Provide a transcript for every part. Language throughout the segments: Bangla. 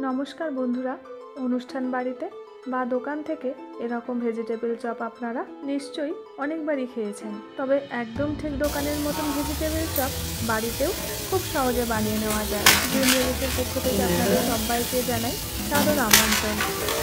নমস্কার বন্ধুরা, অনুষ্ঠান বাড়িতে বা দোকান থেকে এরকম ভেজিটেবল চপ আপনারা নিশ্চয়ই অনেকবারই খেয়েছেন। তবে একদম ঠিক দোকানের মতন ভেজিটেবল চপ বাড়িতেও খুব সহজে বানিয়ে নেওয়া যায়। ড্রিম রেসিপির পক্ষ থেকে আপনাদের সবাইকে জানাই সাদর আমন্ত্রণ।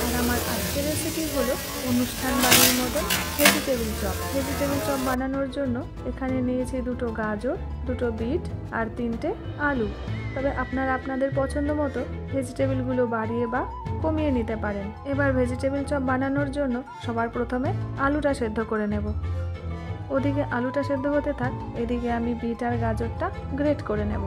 আর আমার আজকের রেসিপি হলো অনুষ্ঠান বাড়ির মতন ভেজিটেবল চপ। ভেজিটেবল চপ বানানোর জন্য এখানে নিয়েছি 2টো গাজর, 2টো বিট আর 3টে আলু। তবে আপনারা আপনাদের পছন্দ মতো ভেজিটেবলগুলো বাড়িয়ে বা কমিয়ে নিতে পারেন। এবার ভেজিটেবল চপ বানানোর জন্য সবার প্রথমে আলুটা সেদ্ধ করে নেব। ওদিকে আলুটা সেদ্ধ হতে থাক, এদিকে আমি বিট আর গাজরটা গ্রেট করে নেব।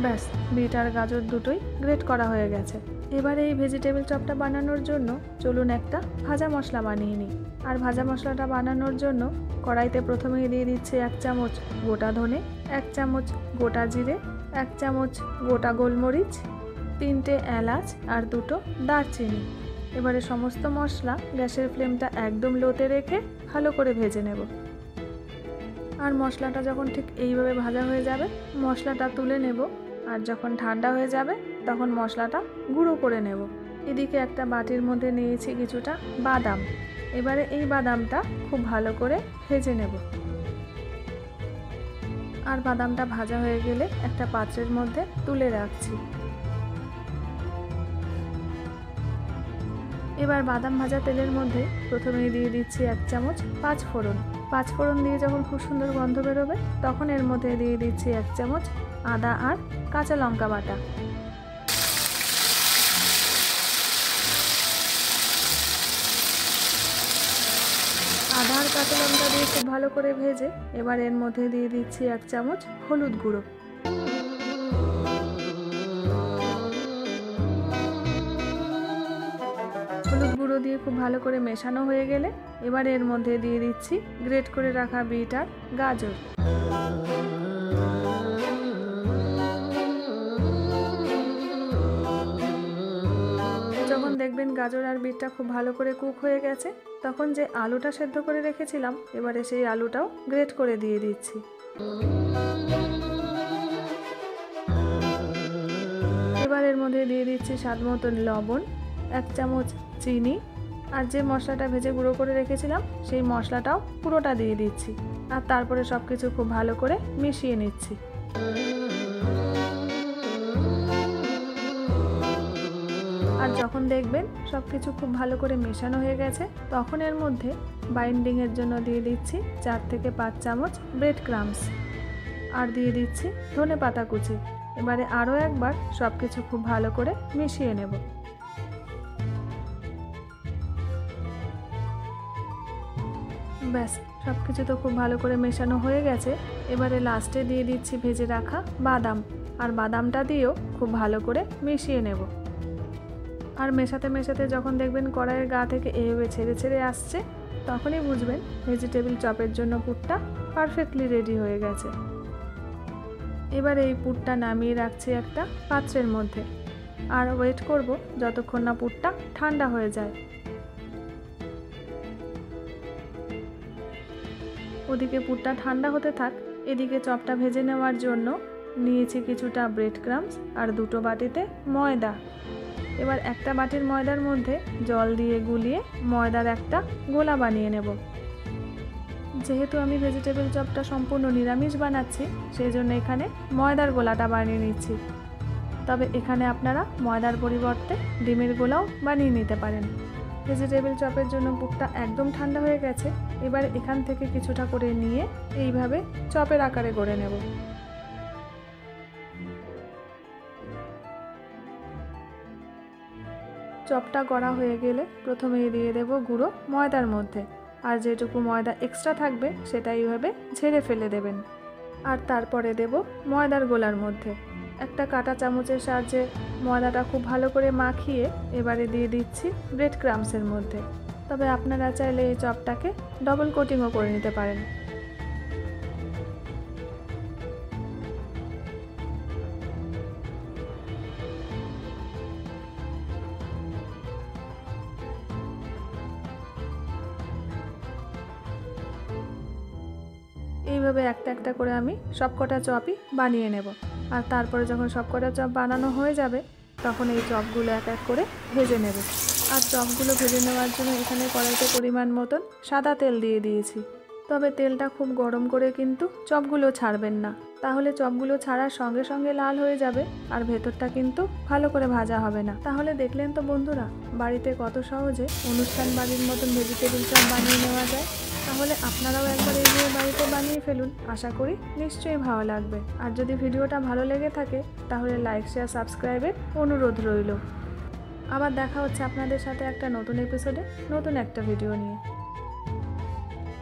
ব্যাস, বিট আর গাজর দুটোই গ্রেট করা হয়ে গেছে। এবার এই ভেজিটেবল চপটা বানানোর জন্য চলুন একটা ভাজা মশলা বানিয়ে নিই। আর ভাজা মশলাটা বানানোর জন্য কড়াইতে প্রথমেই দিয়ে দিচ্ছি 1 চামচ গোটা ধনে, 1 চামচ গোটা জিরে, 1 চামচ গোটা গোলমরিচ, 3টে এলাচ আর 2টো দারচিনি। এবারে সমস্ত মশলা গ্যাসের ফ্লেমটা একদম লোতে রেখে ভালো করে ভেজে নেব। আর মশলাটা যখন ঠিক এইভাবে ভাজা হয়ে যাবে মশলাটা তুলে নেব। আর যখন ঠান্ডা হয়ে যাবে তখন মশলাটা গুঁড়ো করে নেব। এদিকে একটা বাটির মধ্যে নিয়েছি কিছুটা বাদাম। এবারে এই বাদামটা খুব ভালো করে ভেজে নেব। আর বাদামটা ভাজা হয়ে গেলে একটা পাত্রের মধ্যে তুলে রাখছি। এবার বাদাম ভাজা তেলের মধ্যে প্রথমেই দিয়ে দিচ্ছি 1 চামচ 5 ফোড়ন। 5 ফোড়ন দিয়ে যখন খুব সুন্দর গন্ধ বেরোবে তখন এর মধ্যে দিয়ে দিচ্ছি 1 চামচ আদা আর কাঁচা লঙ্কা বাটা। আদা আর কাঁচা লঙ্কা দিয়ে খুব ভালো করে ভেজে এবার এর মধ্যে দিয়ে দিচ্ছি 1 চামচ হলুদ গুঁড়ো। হলুদ গুঁড়ো দিয়ে খুব ভালো করে মেশানো হয়ে গেলে এবার এর মধ্যে দিয়ে দিচ্ছি গ্রেট করে রাখা বিট আর গাজর। যখন দেখবেন গাজর আর বিটটা খুব ভালো করে কুক হয়ে গেছে তখন যে আলুটা সেদ্ধ করে রেখেছিলাম এবারে সেই আলুটাও গ্রেট করে দিয়ে দিচ্ছি। এবার এর মধ্যে দিয়ে দিচ্ছি স্বাদ মতন লবণ, 1 চামচ চিনি আর যে মশলাটা ভেজে গুঁড়ো করে রেখেছিলাম সেই মশলাটাও পুরোটা দিয়ে দিচ্ছি। আর তারপরে সব কিছু খুব ভালো করে মিশিয়ে নিচ্ছি। আর যখন দেখবেন সব কিছু খুব ভালো করে মেশানো হয়ে গেছে তখন এর মধ্যে বাইন্ডিংয়ের জন্য দিয়ে দিচ্ছি 4 থেকে 5 চামচ ব্রেড ক্রাম্বস আর দিয়ে দিচ্ছি ধনে পাতা কুচি। এবারে আরও একবার সব কিছু খুব ভালো করে মিশিয়ে নেব। ব্যাস, সব কিছু তো খুব ভালো করে মেশানো হয়ে গেছে। এবারে লাস্টে দিয়ে দিচ্ছি ভেজে রাখা বাদাম আর বাদামটা দিয়েও খুব ভালো করে মিশিয়ে নেব। আর মেশাতে মেশাতে যখন দেখবেন কড়াইয়ের গা থেকে এভাবে ছেড়ে ছেড়ে আসছে তখনই বুঝবেন ভেজিটেবল চপের জন্য পুরটা পারফেক্টলি রেডি হয়ে গেছে। এবার এই পুরটা নামিয়ে রাখছি একটা পাত্রের মধ্যে আর ওয়েট করব যতক্ষণ না পুরটা ঠান্ডা হয়ে যায়। ওদিকে পুরটা ঠান্ডা হতে থাক, এদিকে চপটা ভেজে নেওয়ার জন্য নিয়েছি কিছুটা ব্রেড ক্রাম্বস আর 2টো বাটিতে ময়দা। এবার একটা বাটির ময়দার মধ্যে জল দিয়ে গুলিয়ে ময়দার একটা গোলা বানিয়ে নেব। যেহেতু আমি ভেজিটেবল চপটা সম্পূর্ণ নিরামিষ বানাচ্ছি সেই জন্য এখানে ময়দার গোলাটা বানিয়ে নিচ্ছি। তবে এখানে আপনারা ময়দার পরিবর্তে ডিমের গোলাও বানিয়ে নিতে পারেন। ভেজিটেবল চপের জন্য পুরটা একদম ঠান্ডা হয়ে গেছে। এবার এখান থেকে কিছুটা করে নিয়ে এইভাবে চপের আকারে গড়ে নেব। চপটা গড়া হয়ে গেলে প্রথমেই দিয়ে দেব গুঁড়ো ময়দার মধ্যে আর যেটুকু ময়দা এক্সট্রা থাকবে সেটা এইভাবে ঝেড়ে ফেলে দেবেন। আর তারপরে দেব ময়দার গোলার মধ্যে একটা কাঁটা চামচের সাহায্যে ময়দাটা খুব ভালো করে মাখিয়ে এবারে দিয়ে দিচ্ছি ব্রেড ক্রাম্বসের মধ্যে। তবে আপনারা চাইলে এই চপটাকে ডবল কোটিংও করে নিতে পারেন। এইভাবে একটা একটা করে আমি সবকটা চপই বানিয়ে নেব। আর তারপরে যখন সবকটা চপ বানানো হয়ে যাবে তখন এই চপগুলো এক এক করে ভেজে নেব। আর চপগুলো ভেজে নেওয়ার জন্য এখানে কড়াইতে পরিমাণ মতন সাদা তেল দিয়ে দিয়েছি। তবে তেলটা খুব গরম করে কিন্তু চপগুলো ছাড়বেন না, তাহলে চপগুলো ছাড়ার সঙ্গে সঙ্গে লাল হয়ে যাবে আর ভেতরটা কিন্তু ভালো করে ভাজা হবে না। তাহলে দেখলেন তো বন্ধুরা, বাড়িতে কত সহজে অনুষ্ঠান বাড়ির মতন ভেজিটেবিল চপ বানিয়ে নেওয়া যায়। তাহলে আপনারাও একবার এইভাবে বাড়িতে বানিয়ে ফেলুন, আশা করি নিশ্চয়ই ভালো লাগবে। আর যদি ভিডিওটা ভালো লেগে থাকে তাহলে লাইক, শেয়ার, সাবস্ক্রাইবের অনুরোধ রইল। আবার দেখা হচ্ছে আপনাদের সাথে একটা নতুন এপিসোডে নতুন একটা ভিডিও নিয়ে।